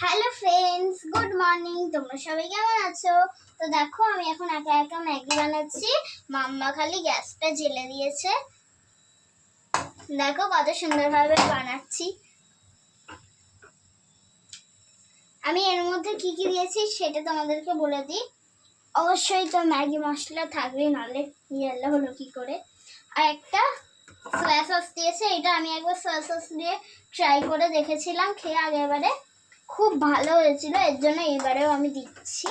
Hello friends, good morning. তোমরা সবাই কেমন আছো? তো দেখো, আমি এখন একা একা ম্যাগি বানাচ্ছি। মাম্মা খালি গ্যাসটা জ্বেলে দিয়েছে। দেখো কত সুন্দরভাবে বানাচ্ছি। আমি এর মধ্যে কি কি দিয়েছি সেটা তোমাদেরকে বলে দিই। অবশ্যই তো ম্যাগি মশলা থাকবেই, নাহলে ইয়াল্লা হলো কি করে। আর একটা সয়া সস দিয়েছে। এটা আমি একবার সয়া সস দিয়ে ট্রাই করে দেখেছিলাম, খেয়ে আগেরবারে খুব ভালো হয়েছিল, এর জন্য এবারেও আমি দিচ্ছি।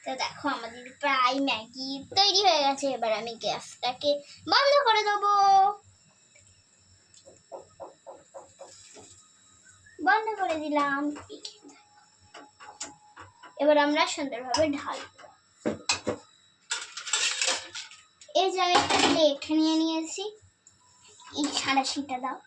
তো দেখো আমাদের প্রায় ম্যাগি তৈরি হয়ে গেছে। এবার আমি গ্যাসটাকে বন্ধ করে দেবো। বন্ধ করে দিলাম। এবার আমরা সুন্দরভাবে ঢালবো। এই যে আমি একটা প্লেট নিয়ে নিয়েছি। এই সাঁড়াশিটা দাও।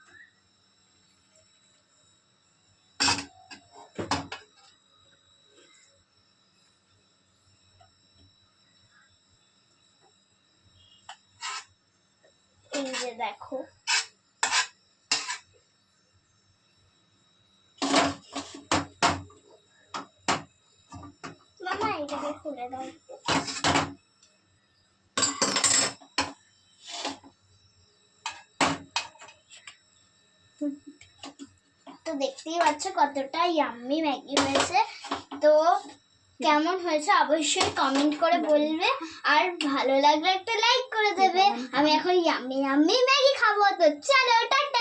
এই যে দেখো, মামা এটাকে খুলে দাও। তো দেখতেই পাচ্ছ কতটা ইয়াম্মি ম্যাগি হয়েছে। তো কেমন হয়েছে অবশ্যই কমেন্ট করে বলবে, আর ভালো লাগলে একটা লাইক করে দেবে। আমি এখন ইয়াম্মি ইয়াম্মি ম্যাগি খাবো। তো চলো টাটা।